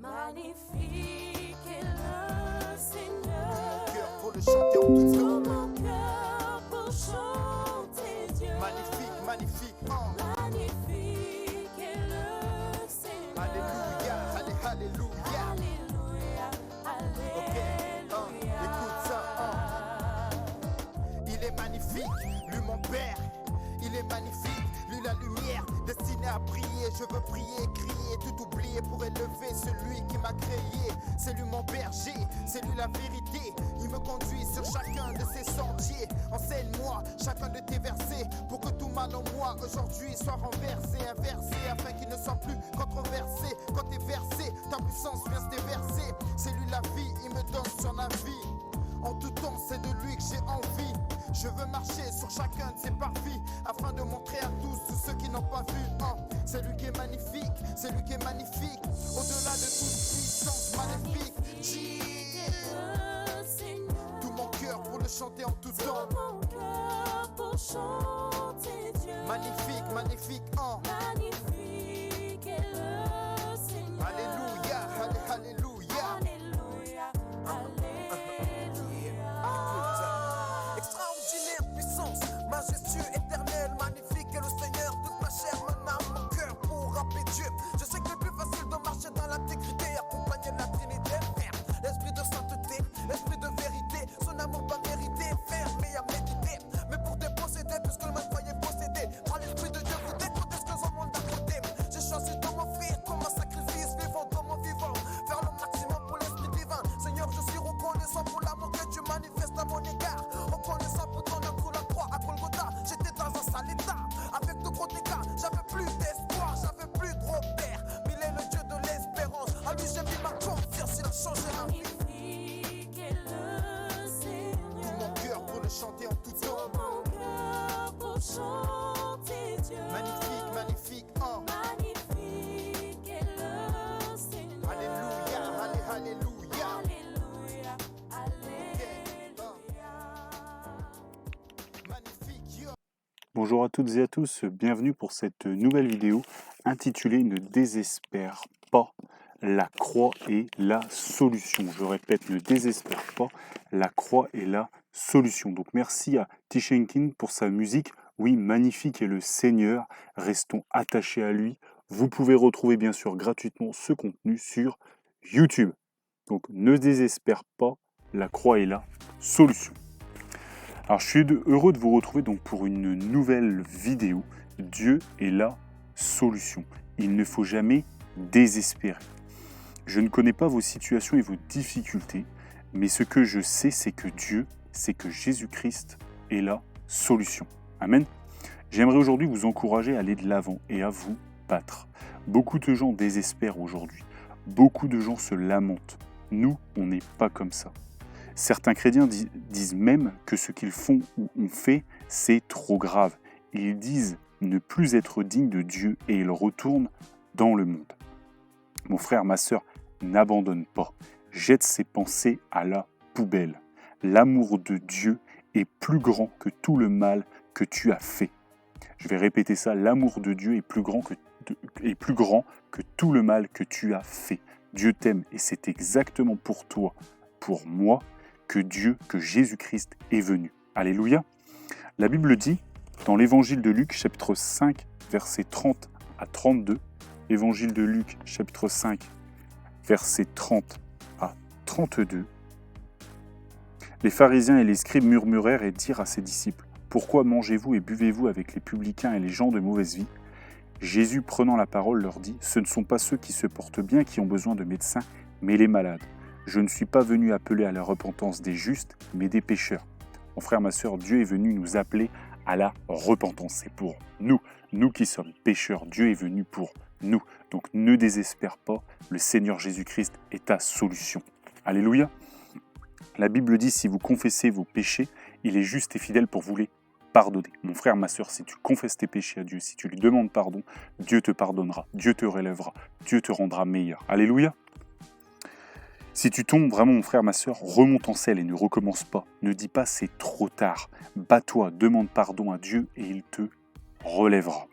Magnifique est le Seigneur. Cœur pour le chanter en toute Tout seconde. mon cœur pour chanter Dieu. Magnifique, magnifique. Magnifique est le Seigneur. Alléluia, alléluia. Alléluia, Ok, alléluia. écoute ça. Il est magnifique, lui mon Père. Il est magnifique, lui la lumière, destinée à briller. Je veux prier, crier, tout oublier pour élever celui qui m'a créé. C'est lui mon berger, c'est lui la vérité. Il me conduit sur chacun de ses sentiers. Enseigne-moi chacun de tes versets pour que tout mal en moi aujourd'hui soit renversé, inversé, afin qu'il ne soit plus controversé. Quand t'es versé, ta puissance vient se déverser. C'est lui la vie, il me donne son avis. En tout temps, c'est de lui que j'ai envie. Je veux marcher sur chacun de ses parvis afin de montrer à tous ceux qui n'ont pas vu. C'est lui qui est magnifique, c'est lui qui est magnifique. Au-delà de toute puissance maléfique. Le Seigneur. Tout mon cœur pour le chanter en tout temps. Tout mon cœur pour chanter Dieu. Magnifique, magnifique. Magnifique est le Seigneur. Alléluia, alléluia. Alléluia, alléluia. Extraordinaire puissance, majestueux, éternel, magnifique est le Seigneur. Toute ma chair, mon âme, mon cœur pour rappeler Dieu. Je sais que c'est plus facile de marcher dans l'intégrité, accompagné de la Trinité, faire l'esprit de sainteté, l'esprit de vérité, son amour pas mérité, ferme et à méditer. Mais pour te posséder, puisque le mal croyait posséder, par l'esprit de Dieu, vous découtez ce que son monde d'à côté. J'ai choisi de m'offrir comme un sacrifice vivant, comme un vivant, faire le maximum pour l'esprit divin. Seigneur, je suis reconnaissant pour l'amour que tu manifestes à mon égard. Reconnaissant pour ton amour sous la croix à Golgotha. J'étais dans un sale état, avec de gros dégâts. J'avais plus d'espoir, j'avais plus de repères. Mais il est le Dieu de l'espérance. À lui j'ai mis ma confiance, il a changé ma vie. Magnifique est le Tout Seigneur. mon cœur pour le chanter en tout temps. Tout mon cœur pour chanter Dieu. Magnifique, magnifique. Magnifique est le Seigneur. Alléluia, alléluia. Alléluia, alléluia. Magnifique, yo. Bonjour à toutes et à tous, bienvenue pour cette nouvelle vidéo intitulée Ne désespère pas, la croix est la solution. Je répète, ne désespère pas, la croix est la solution. Donc merci à Tishenkin pour sa musique. Oui, magnifique est le Seigneur, restons attachés à lui. Vous pouvez retrouver bien sûr gratuitement ce contenu sur YouTube. Donc ne désespère pas, la croix est la solution. Alors je suis heureux de vous retrouver donc pour une nouvelle vidéo. Dieu est la solution. Il ne faut jamais désespérer. Je ne connais pas vos situations et vos difficultés, mais ce que je sais, c'est que Dieu, c'est que Jésus-Christ est la solution. Amen. J'aimerais aujourd'hui vous encourager à aller de l'avant et à vous battre. Beaucoup de gens désespèrent aujourd'hui. Beaucoup de gens se lamentent. Nous, on n'est pas comme ça. Certains chrétiens disent même que ce qu'ils font ou ont fait, c'est trop grave. Ils disent ne plus être dignes de Dieu et ils retournent dans le monde. Mon frère, ma sœur, n'abandonne pas. Jette ses pensées à la poubelle. L'amour de Dieu est plus grand que tout le mal que tu as fait. Je vais répéter ça, l'amour de Dieu est plus grand que tout le mal que tu as fait. Dieu t'aime et c'est exactement pour toi, pour moi, que Jésus-Christ est venu. Alléluia. La Bible dit, dans l'évangile de Luc, chapitre 5, versets 30 à 32, évangile de Luc, chapitre 5, versets 30 à 32, les pharisiens et les scribes murmurèrent et dirent à ses disciples, « Pourquoi mangez-vous et buvez-vous avec les publicains et les gens de mauvaise vie ?» Jésus, prenant la parole, leur dit, « Ce ne sont pas ceux qui se portent bien qui ont besoin de médecins, mais les malades. Je ne suis pas venu appeler à la repentance des justes, mais des pécheurs. » Mon frère, ma sœur, Dieu est venu nous appeler à la repentance. C'est pour nous qui sommes pécheurs. Dieu est venu pour nous. Donc ne désespère pas, le Seigneur Jésus-Christ est ta solution. Alléluia. La Bible dit, si vous confessez vos péchés, il est juste et fidèle pour vous les pardonner. Mon frère, ma sœur, si tu confesses tes péchés à Dieu, si tu lui demandes pardon, Dieu te pardonnera, Dieu te relèvera, Dieu te rendra meilleur. Alléluia. Si tu tombes vraiment, mon frère, ma sœur, remonte en selle et ne recommence pas. Ne dis pas c'est trop tard. Bats-toi, demande pardon à Dieu et il te relèvera.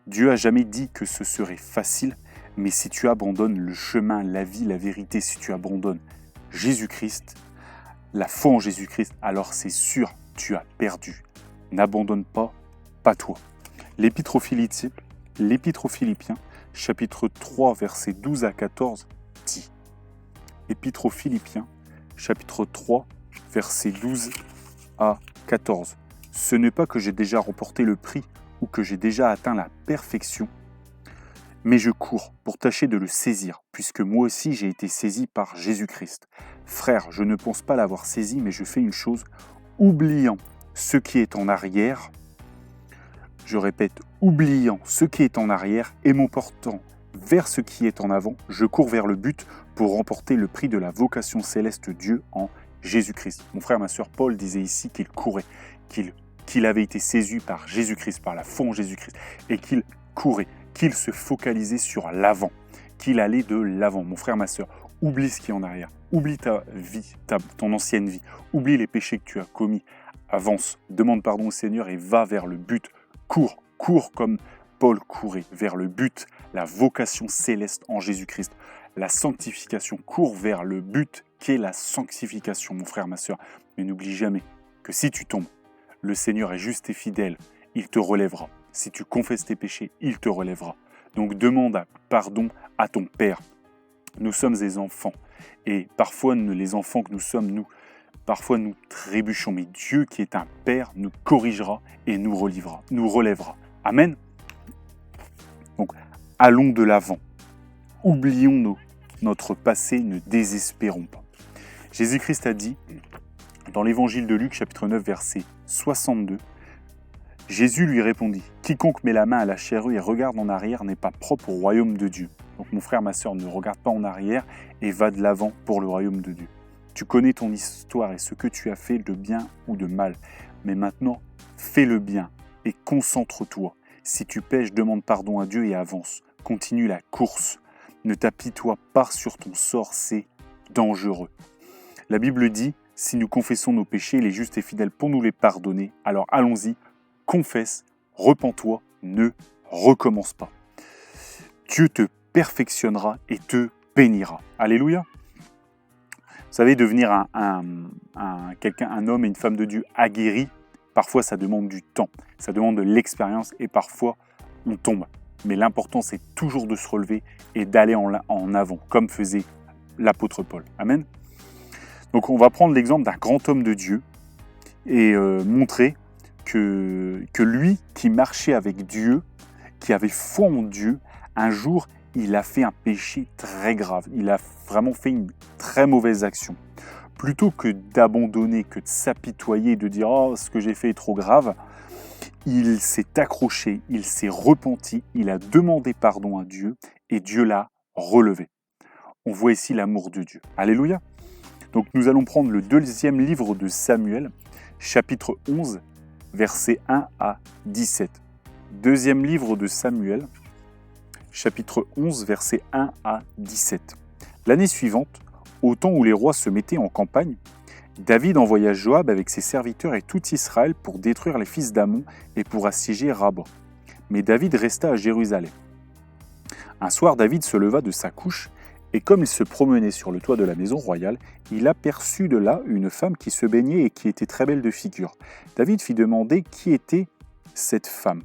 Dieu a jamais dit que ce serait facile, Mais si tu abandonnes le chemin, la vie, la vérité, si tu abandonnes Jésus-Christ, la foi en Jésus-Christ, alors c'est sûr, tu as perdu. N'abandonne pas toi. L'Épître aux Philippiens, chapitre 3, versets 12 à 14, dit. Épître aux Philippiens, chapitre 3, versets 12 à 14. Ce n'est pas que j'ai déjà remporté le prix ou que j'ai déjà atteint la perfection, mais je cours pour tâcher de le saisir, puisque moi aussi j'ai été saisi par Jésus-Christ. Frère, je ne pense pas l'avoir saisi, mais je fais une chose, oubliant ce qui est en arrière, je répète, oubliant ce qui est en arrière et m'emportant vers ce qui est en avant, je cours vers le but pour remporter le prix de la vocation céleste de Dieu en Jésus-Christ. Mon frère, ma sœur, Paul disait ici qu'il courait, qu'il avait été saisi par Jésus-Christ, par la foi en Jésus-Christ, et qu'il courait, qu'il se focalisait sur l'avant, qu'il allait de l'avant. Mon frère, ma sœur, oublie ce qui est en arrière, oublie ta vie, ton ancienne vie, oublie les péchés que tu as commis, avance, demande pardon au Seigneur et va vers le but. Cours comme Paul courait vers le but, la vocation céleste en Jésus-Christ, la sanctification. Cours vers le but qu'est la sanctification, mon frère, ma sœur. Mais n'oublie jamais que si tu tombes, le Seigneur est juste et fidèle, il te relèvera. Si tu confesses tes péchés, il te relèvera. Donc demande pardon à ton Père. Nous sommes des enfants et parfois les enfants que nous sommes, parfois nous trébuchons, mais Dieu qui est un Père nous corrigera et nous relèvera. Amen. Donc, allons de l'avant. Oublions notre passé, ne désespérons pas. Jésus-Christ a dit, dans l'évangile de Luc, chapitre 9, verset 62, Jésus lui répondit, « Quiconque met la main à la charrue et regarde en arrière n'est pas propre au royaume de Dieu. » Donc mon frère, ma sœur, ne regarde pas en arrière et va de l'avant pour le royaume de Dieu. Tu connais ton histoire et ce que tu as fait de bien ou de mal. Mais maintenant, fais le bien et concentre-toi. Si tu pèches, demande pardon à Dieu et avance. Continue la course. Ne t'apitoie pas sur ton sort, c'est dangereux. La Bible dit, si nous confessons nos péchés, il est juste et fidèle pour nous les pardonner. Alors allons-y, confesse, repens-toi, ne recommence pas. Dieu te perfectionnera et te bénira. Alléluia. Vous savez, devenir un homme et une femme de Dieu aguerris, parfois ça demande du temps, ça demande de l'expérience et parfois on tombe. Mais l'important c'est toujours de se relever et d'aller en avant, comme faisait l'apôtre Paul. Amen. Donc on va prendre l'exemple d'un grand homme de Dieu et montrer que lui qui marchait avec Dieu, qui avait foi en Dieu, un jour il a fait un péché très grave. Il a vraiment fait une très mauvaise action. Plutôt que d'abandonner, que de s'apitoyer, de dire « Oh, ce que j'ai fait est trop grave », il s'est accroché, il s'est repenti, il a demandé pardon à Dieu et Dieu l'a relevé. On voit ici l'amour de Dieu. Alléluia. Donc nous allons prendre le deuxième livre de Samuel, chapitre 11, versets 1 à 17. Deuxième livre de Samuel, chapitre 11, versets 1 à 17. L'année suivante, au temps où les rois se mettaient en campagne, David envoya Joab avec ses serviteurs et tout Israël pour détruire les fils d'Ammon et pour assiéger Rabba. Mais David resta à Jérusalem. Un soir, David se leva de sa couche et comme il se promenait sur le toit de la maison royale, il aperçut de là une femme qui se baignait et qui était très belle de figure. David fit demander qui était cette femme.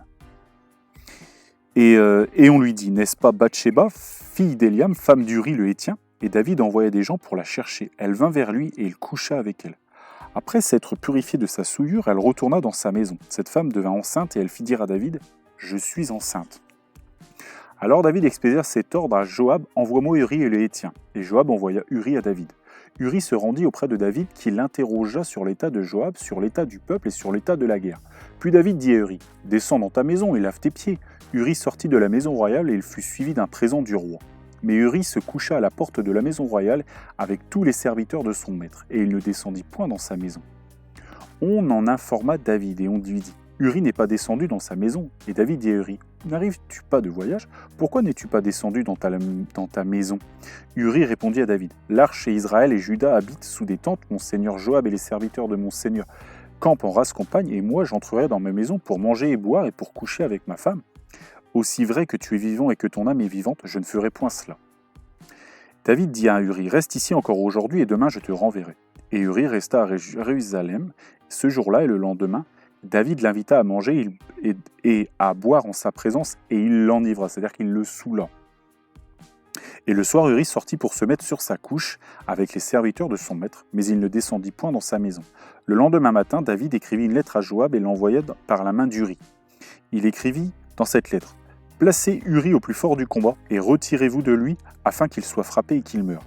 Et on lui dit, n'est-ce pas Bathsheba, fille d'Éliam, femme d'Uri le Héthien ? Et David envoya des gens pour la chercher. Elle vint vers lui et il coucha avec elle. Après s'être purifiée de sa souillure, elle retourna dans sa maison. Cette femme devint enceinte et elle fit dire à David, « Je suis enceinte. » Alors David expédia cet ordre à Joab, « Envoie-moi Uri et le Héthien. » Et Joab envoya Uri à David. Uri se rendit auprès de David qui l'interrogea sur l'état de Joab, sur l'état du peuple et sur l'état de la guerre. Puis David dit à Uri, « Descends dans ta maison et lave tes pieds. » Uri sortit de la maison royale et il fut suivi d'un présent du roi. Mais Uri se coucha à la porte de la maison royale avec tous les serviteurs de son maître, et il ne descendit point dans sa maison. On en informa David, et on lui dit, « Uri n'est pas descendu dans sa maison. » Et David dit à Uri, « N'arrives-tu pas de voyage? Pourquoi n'es-tu pas descendu dans ta maison ?» Uri répondit à David, « L'arche et Israël et Juda habitent sous des tentes, mon seigneur Joab et les serviteurs de mon seigneur campent en race campagne, et moi j'entrerai dans ma maison pour manger et boire et pour coucher avec ma femme. » aussi vrai que tu es vivant et que ton âme est vivante, je ne ferai point cela. » David dit à Uri, « Reste ici encore aujourd'hui et demain je te renverrai. » Et Uri resta à Jérusalem. Ce jour-là et le lendemain, David l'invita à manger et à boire en sa présence et il l'enivra, c'est-à-dire qu'il le saoula. Et le soir, Uri sortit pour se mettre sur sa couche avec les serviteurs de son maître, mais il ne descendit point dans sa maison. Le lendemain matin, David écrivit une lettre à Joab et l'envoya par la main d'Uri. Il écrivit dans cette lettre « Placez Uri au plus fort du combat et retirez-vous de lui afin qu'il soit frappé et qu'il meure. »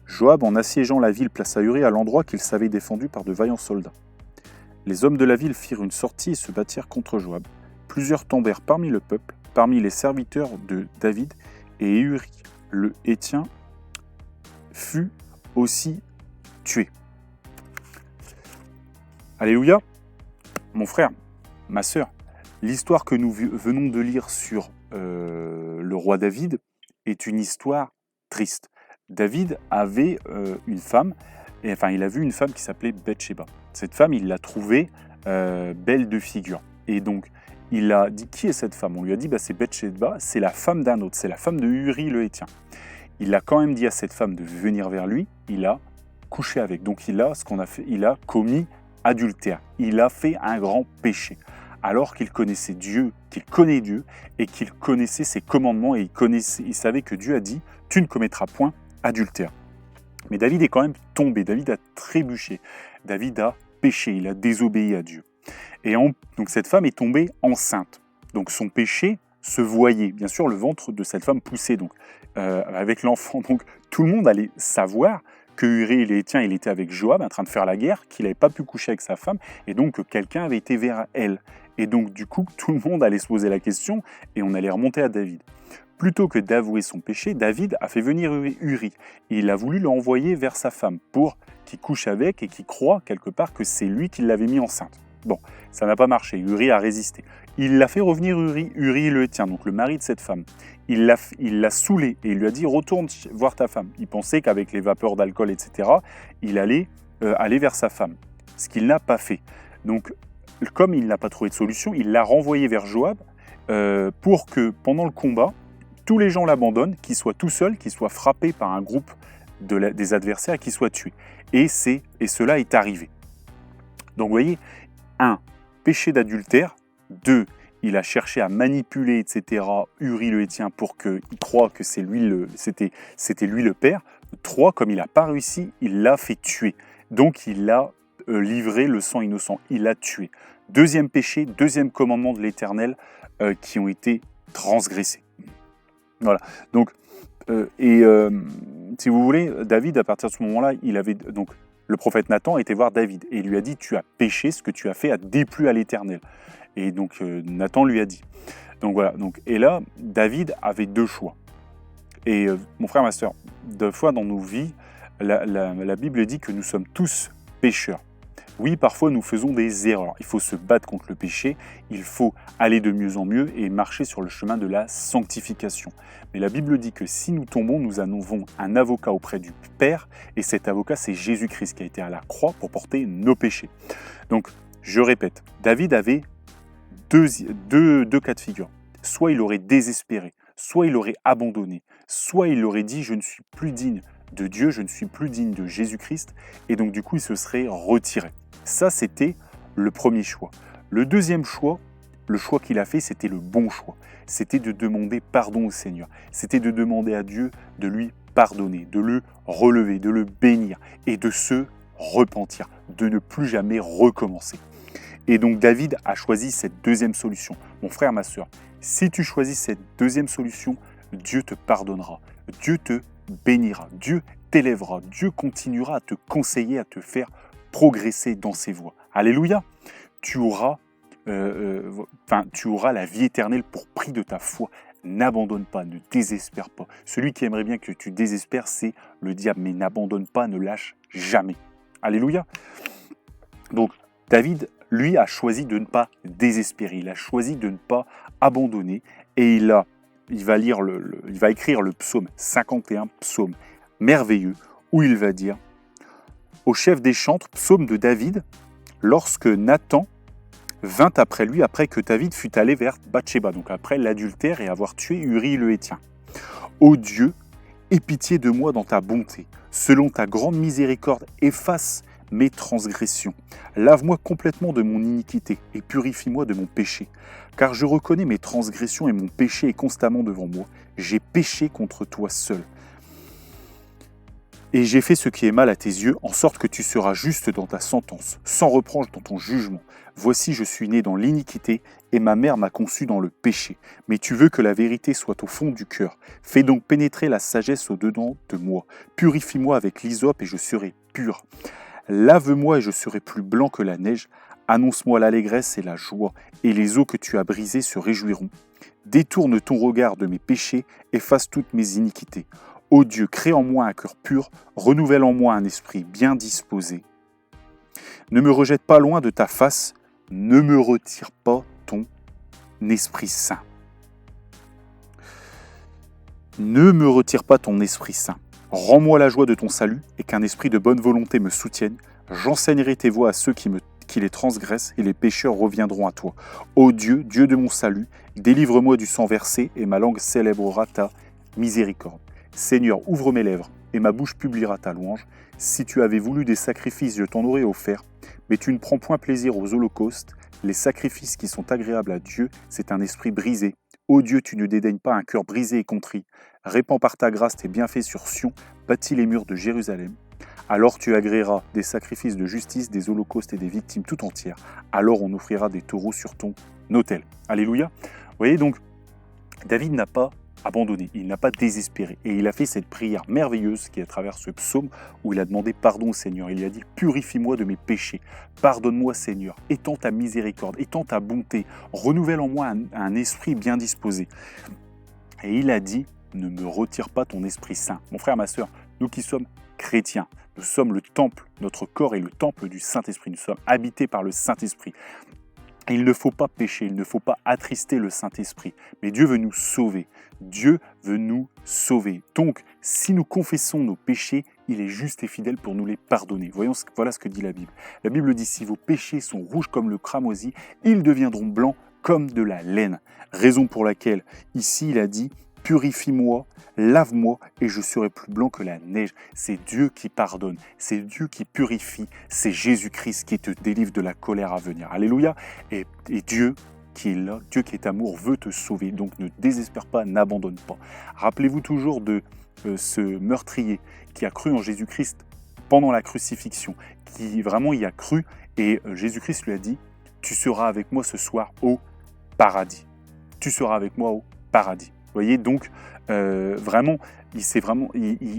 Joab, en assiégeant la ville, plaça Uri à l'endroit qu'il savait défendu par de vaillants soldats. Les hommes de la ville firent une sortie et se battirent contre Joab. Plusieurs tombèrent parmi le peuple, parmi les serviteurs de David, et Uri, le Héthien, fut aussi tué. Alléluia. Mon frère, ma sœur, l'histoire que nous venons de lire sur le roi David est une histoire triste. David avait une femme, il a vu une femme qui s'appelait Bathsheba. Cette femme, il l'a trouvée belle de figure. Et donc, il a dit, qui est cette femme? On lui a dit, c'est Bathsheba, c'est la femme d'un autre, c'est la femme de Uri le Héthien. Il a quand même dit à cette femme de venir vers lui, il a couché avec. Donc il a commis adultère. Il a fait un grand péché. Alors qu'il connaissait Dieu, qu'il connaît Dieu, et qu'il connaissait ses commandements, et il savait que Dieu a dit, tu ne commettras point adultère. Mais David est quand même tombé, David a trébuché, David a péché, il a désobéi à Dieu. Et donc cette femme est tombée enceinte. Donc son péché se voyait. Bien sûr, le ventre de cette femme poussait donc, avec l'enfant. Donc tout le monde allait savoir que Uri le Héthien, il était avec Joab en train de faire la guerre, qu'il n'avait pas pu coucher avec sa femme, et donc que quelqu'un avait été vers elle. Et donc du coup, tout le monde allait se poser la question, et on allait remonter à David. Plutôt que d'avouer son péché, David a fait venir Uri. Il a voulu l'envoyer vers sa femme pour qu'il couche avec et qu'il croie quelque part que c'est lui qui l'avait mis enceinte. Bon, ça n'a pas marché, Uri a résisté. Il l'a fait revenir Uri le Héthien, donc le mari de cette femme. Il l'a saoulé et il lui a dit « Retourne voir ta femme ». Il pensait qu'avec les vapeurs d'alcool, etc., il allait aller vers sa femme, ce qu'il n'a pas fait. Donc, comme il n'a pas trouvé de solution, il l'a renvoyé vers Joab pour que, pendant le combat, tous les gens l'abandonnent, qu'il soit tout seul, qu'il soit frappé par un groupe des adversaires et qu'il soit tué. Et cela est arrivé. Donc, vous voyez, 1. Péché d'adultère. 2. Il a cherché à manipuler, etc., Uri le Héthien pour qu'il croie que c'était lui le père. 3. Comme il n'a pas réussi, il l'a fait tuer. Donc, il a livré le sang innocent. Il l'a tué. Deuxième péché, deuxième commandement de l'Éternel qui ont été transgressés. Voilà. Donc, si vous voulez, David, à partir de ce moment-là, donc le prophète Nathan était voir David et il lui a dit « Tu as péché, ce que tu as fait a déplu à l'Éternel ». Et donc Nathan lui a dit. Donc voilà. Et là, David avait deux choix. Et mon frère, ma soeur, deux fois dans nos vies, la Bible dit que nous sommes tous pécheurs. Oui, parfois nous faisons des erreurs. Il faut se battre contre le péché, il faut aller de mieux en mieux et marcher sur le chemin de la sanctification. Mais la Bible dit que si nous tombons, nous avons un avocat auprès du Père, et cet avocat, c'est Jésus-Christ qui a été à la croix pour porter nos péchés. Donc, je répète, David avait deux cas de figure. Soit il aurait désespéré, soit il aurait abandonné, soit il aurait dit « je ne suis plus digne de Dieu, je ne suis plus digne de Jésus-Christ », et donc du coup il se serait retiré. Ça, c'était le premier choix. Le deuxième choix, le choix qu'il a fait, c'était le bon choix. C'était de demander pardon au Seigneur. C'était de demander à Dieu de lui pardonner, de le relever, de le bénir et de se repentir, de ne plus jamais recommencer. Et donc David a choisi cette deuxième solution. Mon frère, ma sœur, si tu choisis cette deuxième solution, Dieu te pardonnera, Dieu te bénira, Dieu t'élèvera, Dieu continuera à te conseiller, à te faire progresser dans ses voies. Alléluia. Tu auras la vie éternelle pour prix de ta foi. N'abandonne pas, ne désespère pas. Celui qui aimerait bien que tu désespères, c'est le diable. Mais n'abandonne pas, ne lâche jamais. Alléluia. Donc, David, lui, a choisi de ne pas désespérer. Il a choisi de ne pas abandonner. Et il va écrire le psaume 51, psaume merveilleux, où il va dire au chef des chantres, psaume de David, lorsque Nathan vint après lui après que David fut allé vers Bathsheba, donc après l'adultère et avoir tué Uri le Héthien. Ô Dieu, aie pitié de moi dans ta bonté. Selon ta grande miséricorde, efface mes transgressions. Lave-moi complètement de mon iniquité et purifie-moi de mon péché. Car je reconnais mes transgressions et mon péché est constamment devant moi. J'ai péché contre toi seul. Et j'ai fait ce qui est mal à tes yeux, en sorte que tu seras juste dans ta sentence, sans reproche dans ton jugement. Voici, je suis né dans l'iniquité, et ma mère m'a conçu dans le péché. Mais tu veux que la vérité soit au fond du cœur. Fais donc pénétrer la sagesse au-dedans de moi. Purifie-moi avec l'hysope, et je serai pur. Lave-moi, et je serai plus blanc que la neige. Annonce-moi l'allégresse et la joie, et les eaux que tu as brisées se réjouiront. Détourne ton regard de mes péchés, efface toutes mes iniquités. Ô Dieu, crée en moi un cœur pur, renouvelle en moi un esprit bien disposé. Ne me rejette pas loin de ta face, ne me retire pas ton Esprit Saint. Ne me retire pas ton Esprit Saint. Rends-moi la joie de ton salut et qu'un esprit de bonne volonté me soutienne. J'enseignerai tes voies à ceux qui les transgressent et les pécheurs reviendront à toi. Ô Dieu, Dieu de mon salut, délivre-moi du sang versé et ma langue célébrera ta miséricorde. Seigneur, ouvre mes lèvres, et ma bouche publiera ta louange. Si tu avais voulu des sacrifices, je t'en aurais offert, mais tu ne prends point plaisir aux holocaustes. Les sacrifices qui sont agréables à Dieu, c'est un esprit brisé. Ô Dieu, tu ne dédaignes pas un cœur brisé et contrit. Répands par ta grâce tes bienfaits sur Sion, bâtis les murs de Jérusalem. Alors tu agréeras des sacrifices de justice, des holocaustes et des victimes tout entières. Alors on offrira des taureaux sur ton autel. Alléluia. Vous voyez donc, David n'a pas abandonné, il n'a pas désespéré. Et il a fait cette prière merveilleuse qui est à travers ce psaume où il a demandé pardon au Seigneur. Il lui a dit « Purifie-moi de mes péchés, pardonne-moi Seigneur, étends ta miséricorde, étends ta bonté, renouvelle en moi un esprit bien disposé. » Et il a dit « Ne me retire pas ton Esprit Saint. » Mon frère, ma sœur, nous qui sommes chrétiens, nous sommes le temple, notre corps est le temple du Saint-Esprit, nous sommes habités par le Saint-Esprit. Il ne faut pas pécher, il ne faut pas attrister le Saint-Esprit. Mais Dieu veut nous sauver. Dieu veut nous sauver. Donc, si nous confessons nos péchés, il est juste et fidèle pour nous les pardonner. Voilà ce que dit la Bible. La Bible dit, si vos péchés sont rouges comme le cramoisi, ils deviendront blancs comme de la laine. Raison pour laquelle, ici, il a dit, purifie-moi, lave-moi et je serai plus blanc que la neige. C'est Dieu qui pardonne, c'est Dieu qui purifie, c'est Jésus-Christ qui te délivre de la colère à venir. Alléluia. Et Dieu qui est là, Dieu qui est amour, veut te sauver. Donc ne désespère pas, n'abandonne pas. Rappelez-vous toujours de ce meurtrier qui a cru en Jésus-Christ pendant la crucifixion, qui vraiment y a cru et Jésus-Christ lui a dit, tu seras avec moi ce soir au paradis. Tu seras avec moi au paradis. Vous voyez, donc, vraiment, vous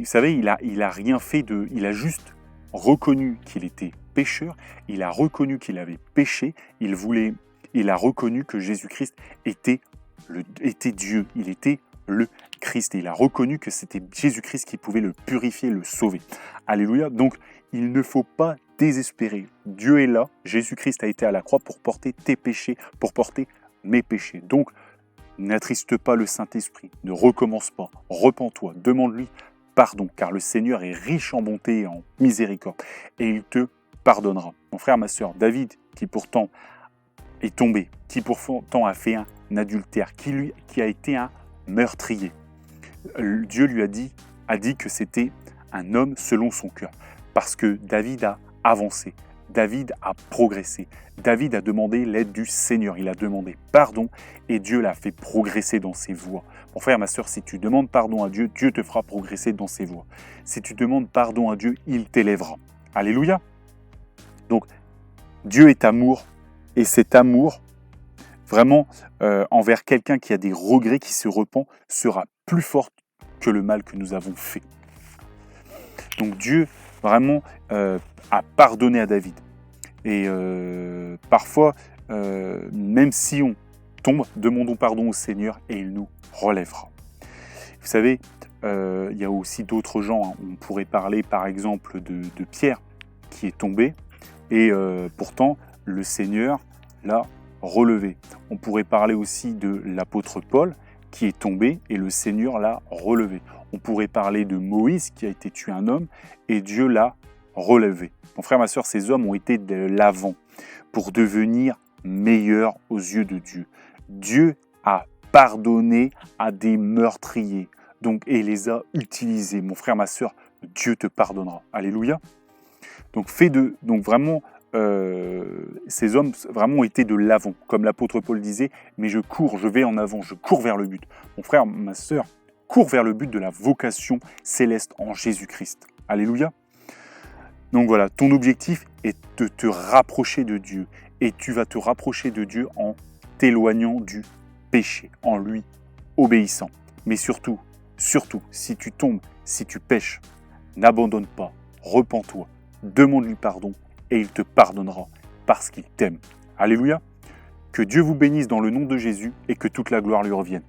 savez, il a rien fait il a juste reconnu qu'il était pécheur, il a reconnu qu'il avait péché, il a reconnu que Jésus-Christ était Dieu, il était le Christ, et il a reconnu que c'était Jésus-Christ qui pouvait le purifier, le sauver. Alléluia, donc, il ne faut pas désespérer. Dieu est là, Jésus-Christ a été à la croix pour porter tes péchés, pour porter mes péchés. Donc, n'attriste pas le Saint-Esprit, ne recommence pas, repens-toi, demande-lui pardon, car le Seigneur est riche en bonté et en miséricorde, et il te pardonnera. Mon frère, ma sœur, David, qui pourtant est tombé, qui pourtant a fait un adultère, qui a été un meurtrier, Dieu lui a dit que c'était un homme selon son cœur, parce que David a avancé. David a progressé. David a demandé l'aide du Seigneur. Il a demandé pardon et Dieu l'a fait progresser dans ses voies. Mon frère, ma sœur, si tu demandes pardon à Dieu, Dieu te fera progresser dans ses voies. Si tu demandes pardon à Dieu, il t'élèvera. Alléluia. Donc, Dieu est amour et cet amour, vraiment, envers quelqu'un qui a des regrets, qui se repent, sera plus fort que le mal que nous avons fait. Donc, Dieu, vraiment, a pardonné à David. Et parfois, même si on tombe, demandons pardon au Seigneur et il nous relèvera. Vous savez, il y a aussi d'autres gens. On pourrait parler par exemple de Pierre qui est tombé et pourtant le Seigneur l'a relevé. On pourrait parler aussi de l'apôtre Paul qui est tombé et le Seigneur l'a relevé. On pourrait parler de Moïse qui a été tué un homme et Dieu l'a relevé. Mon frère, ma sœur, ces hommes ont été de l'avant pour devenir meilleur aux yeux de Dieu. Dieu a pardonné à des meurtriers et les a utilisés. Mon frère, ma sœur, Dieu te pardonnera. Alléluia. Donc vraiment, ces hommes vraiment ont été de l'avant, comme l'apôtre Paul disait, mais je vais en avant, je cours vers le but. Mon frère, ma sœur, cours vers le but de la vocation céleste en Jésus-Christ. Alléluia. Donc voilà, ton objectif est de te rapprocher de Dieu. Et tu vas te rapprocher de Dieu en t'éloignant du péché, en lui obéissant. Mais surtout, si tu tombes, si tu pèches, n'abandonne pas, repens-toi, demande-lui pardon et il te pardonnera parce qu'il t'aime. Alléluia. Que Dieu vous bénisse dans le nom de Jésus et que toute la gloire lui revienne.